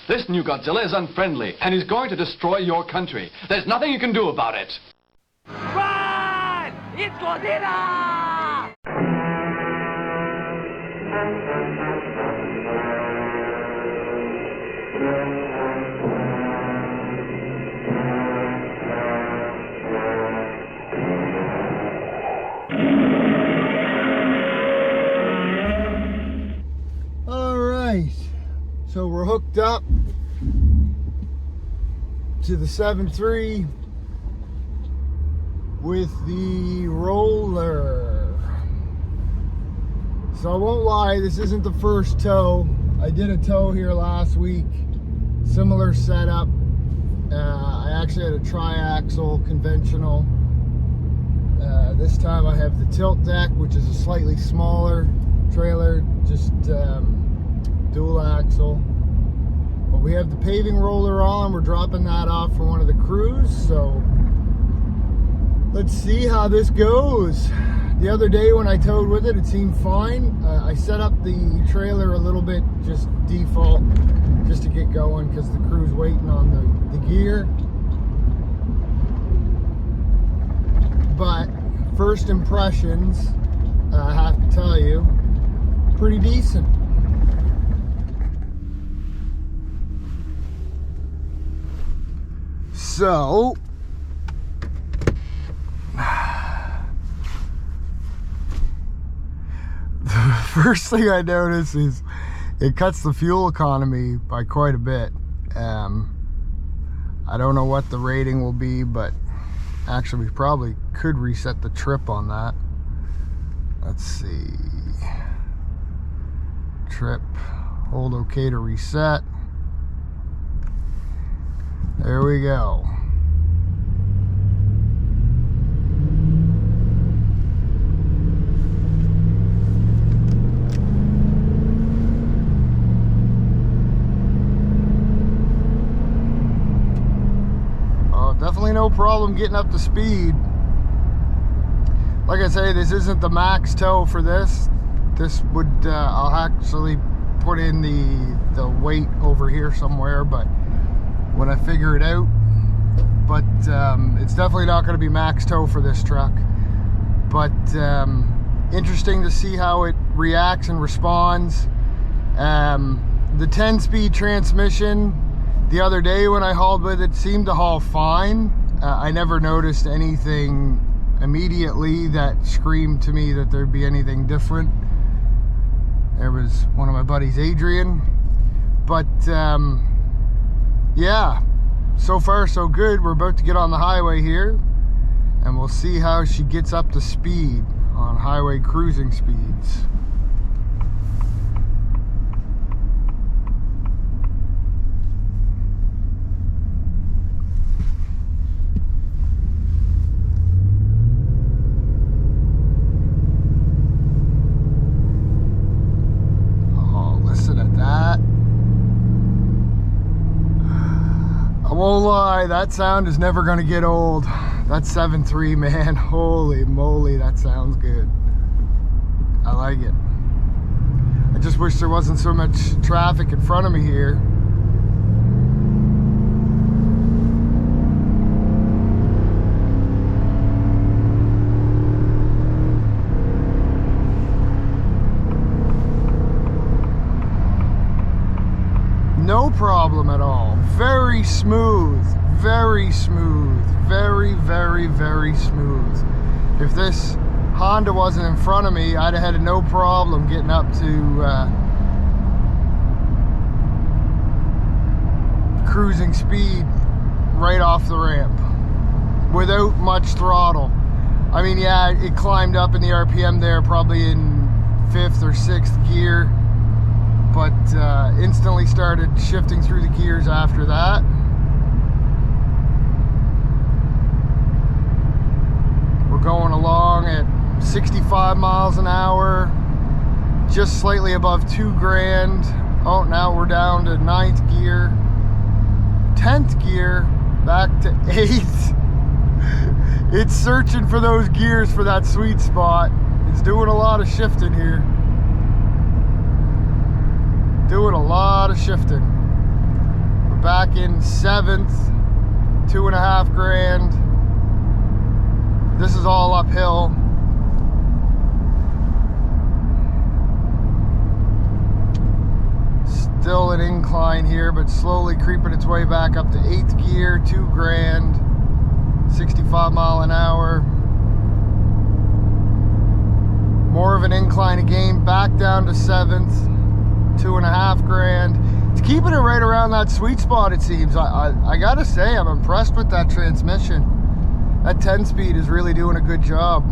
This new Godzilla is unfriendly, and he's going to destroy your country. There's nothing you can do about it. Run! It's Godzilla! All right, so we're hooked up to the 7.3 with the roller. So I won't lie, this isn't the first tow. I did a tow here last week, similar setup. I actually had a tri-axle conventional. This time I have the tilt deck, which is a slightly smaller trailer, just dual axle. But we have the paving roller on. We're dropping that off for one of the crews, so let's see how this goes. The other day when I towed with it, it seemed fine. I set up the trailer a little bit just default, just to get going, because the crew's waiting on the gear. But first impressions, I have to tell you, pretty decent. So, the first thing I notice is it cuts the fuel economy by quite a bit. I don't know what the rating will be, but actually we probably could reset the trip on that. Let's see. Trip, hold OK to reset. There we go. Definitely no problem getting up to speed. Like I say, this isn't the max tow for this. This would, I'll actually put in the weight over here somewhere, but when I figure it out. But it's definitely not going to be max tow for this truck. But interesting to see how it reacts and responds. The 10-speed transmission, the other day when I hauled with it, seemed to haul fine. I never noticed anything immediately that screamed to me that there'd be anything different. There was one of my buddies, Adrian. But yeah, so far so good. We're about to get on the highway here, and we'll see how she gets up to speed on highway cruising speeds. I won't lie, that sound is never gonna get old. That 7.3, man, holy moly, that sounds good. I like it. I just wish there wasn't so much traffic in front of me here. No problem at all. Very smooth, very smooth, very, very, very smooth. If this Honda wasn't in front of me, I'd have had no problem getting up to cruising speed right off the ramp without much throttle. I mean, yeah, it climbed up in the RPM there, probably in 5th or 6th gear. But instantly started shifting through the gears after that. We're going along at 65 miles an hour, just slightly above 2 grand. Oh, now we're down to 9th gear, 10th gear, back to 8th. It's searching for those gears for that sweet spot. It's doing a lot of shifting here. Doing a lot of shifting. back in 7th, $2.5 grand. This is all uphill. Still an incline here, but slowly creeping its way back up to 8th gear, $2 grand, 65 mile an hour. More of an incline again, back down to 7th, $2.5 grand. It's keeping it right around that sweet spot, it seems. I gotta say, I'm impressed with that transmission. That 10-speed is really doing a good job.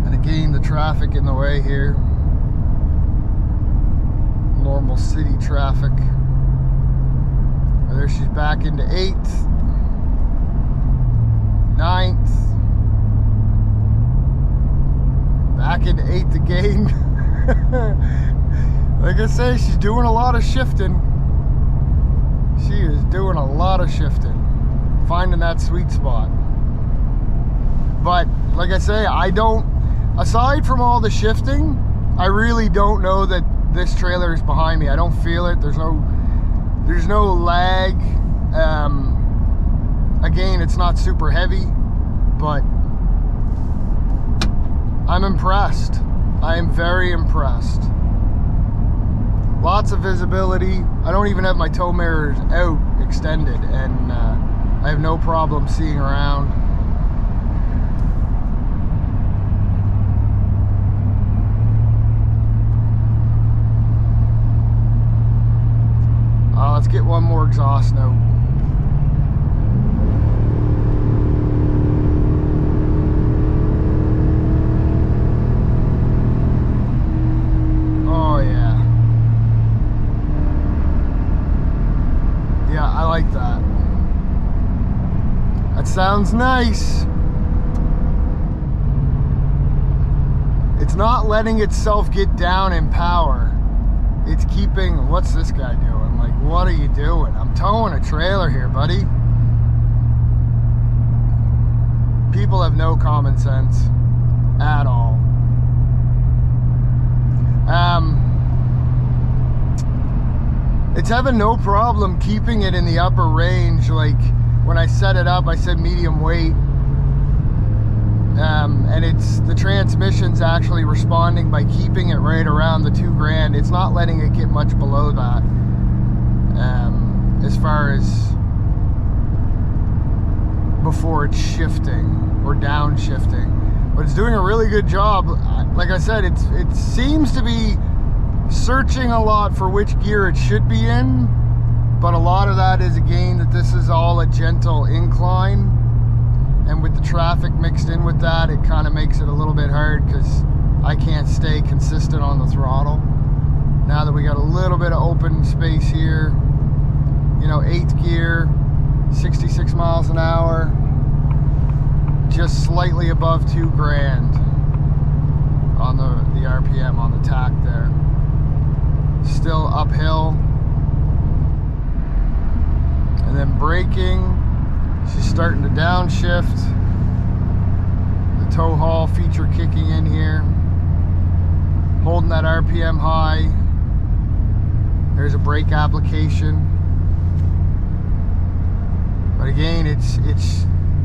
And again, the traffic in the way here. Normal city traffic. There she's back into 8th, 9th, back into 8th again. Like I say, she's doing a lot of shifting. She is doing a lot of shifting, finding that sweet spot. But like I say, aside from all the shifting, I really don't know that this trailer is behind me. I don't feel it. There's no lag. Again, it's not super heavy, but I'm impressed. I am very impressed. Lots of visibility. I don't even have my tow mirrors out extended, and I have no problem seeing around. Let's get one more exhaust note. Oh yeah. Yeah, I like that. That sounds nice. It's not letting itself get down in power. It's keeping, what's this guy doing? Like, what are you doing? I'm towing a trailer here, buddy. People have no common sense at all. It's having no problem keeping it in the upper range. Like, when I set it up, I said medium weight. And the transmission's actually responding by keeping it right around the 2 grand. It's not letting it get much below that, as far as before it's shifting or downshifting. But it's doing a really good job. Like I said, it seems to be searching a lot for which gear it should be in, but a lot of that is, again, that this is all a gentle incline. And with the traffic mixed in with that, it kind of makes it a little bit hard because I can't stay consistent on the throttle. Now that we got a little bit of open space here, you know, 8th gear, 66 miles an hour, just slightly above 2 grand on the RPM on the tack there. Still uphill. And then braking. She's starting to downshift. The tow haul feature kicking in here. Holding that RPM high. There's a brake application. But again, it's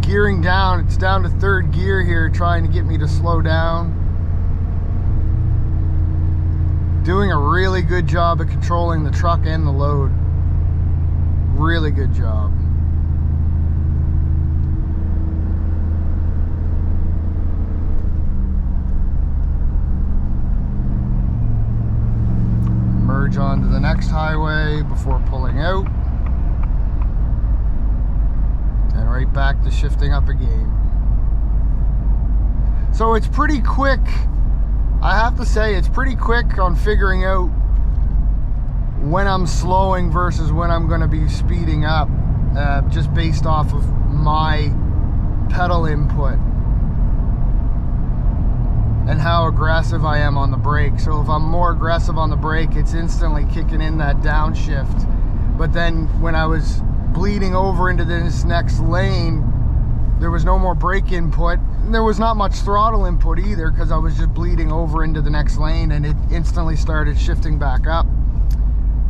gearing down. It's down to 3rd gear here, trying to get me to slow down. Doing a really good job of controlling the truck and the load. Really good job. Merge onto the next highway before pulling out. And right back to shifting up again. So it's pretty quick. I have to say, it's pretty quick on figuring out when I'm slowing versus when I'm going to be speeding up, just based off of my pedal input and how aggressive I am on the brake. So if I'm more aggressive on the brake, it's instantly kicking in that downshift. But then when I was bleeding over into this next lane, there was no more brake input. There was not much throttle input either, because I was just bleeding over into the next lane, and it instantly started shifting back up.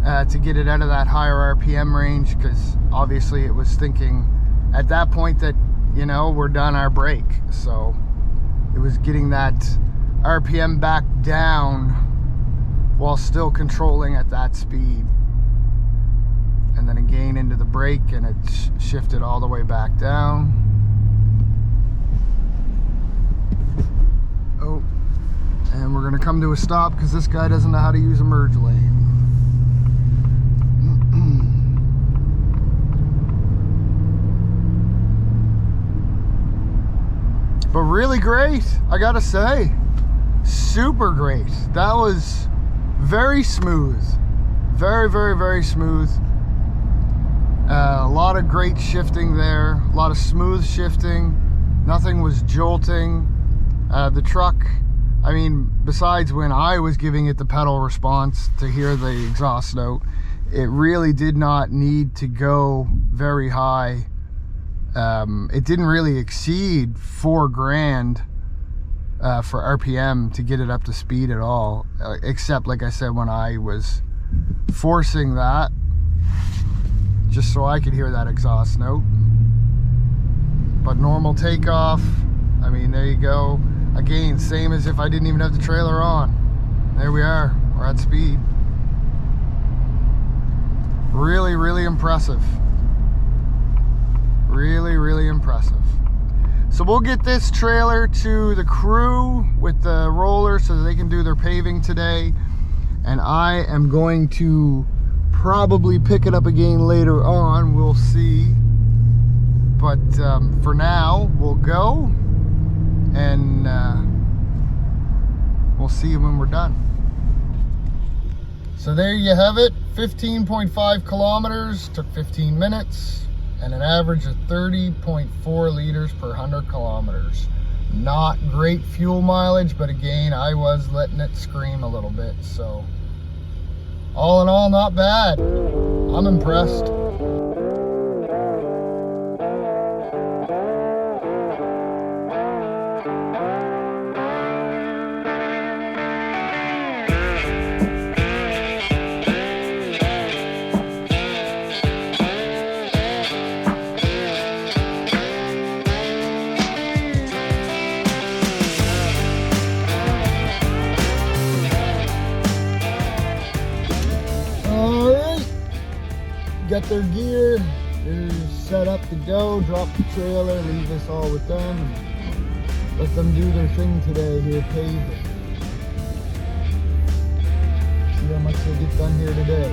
to get it out of that higher RPM range, because obviously it was thinking at that point that, you know, we're done our break. So it was getting that RPM back down while still controlling at that speed. And then again into the brake, and it shifted all the way back down. Oh, and we're gonna come to a stop because this guy doesn't know how to use a merge lane. But really great, I gotta say. Super great. That was very smooth. Very, very, very smooth. A lot of great shifting there. A lot of smooth shifting. Nothing was jolting. The truck, I mean, besides when I was giving it the pedal response to hear the exhaust note, it really did not need to go very high. It didn't really exceed 4 grand for RPM to get it up to speed at all, except, like I said, when I was forcing that just so I could hear that exhaust note. But normal takeoff, I mean, there you go. Again, same as if I didn't even have the trailer on. There we are, we're at speed. Really, really impressive. Really, really impressive. So we'll get this trailer to the crew with the roller so that they can do their paving today. And I am going to probably pick it up again later on, we'll see. But for now, we'll go and we'll see you when we're done. So there you have it, 15.5 kilometers, took 15 minutes. And an average of 30.4 liters per 100 kilometers. Not great fuel mileage, but again, I was letting it scream a little bit. So all in all, not bad. I'm impressed. Got their gear, they're set up to go, drop the trailer, leave this all with them, and let them do their thing today here, paving. See how much they get done here today.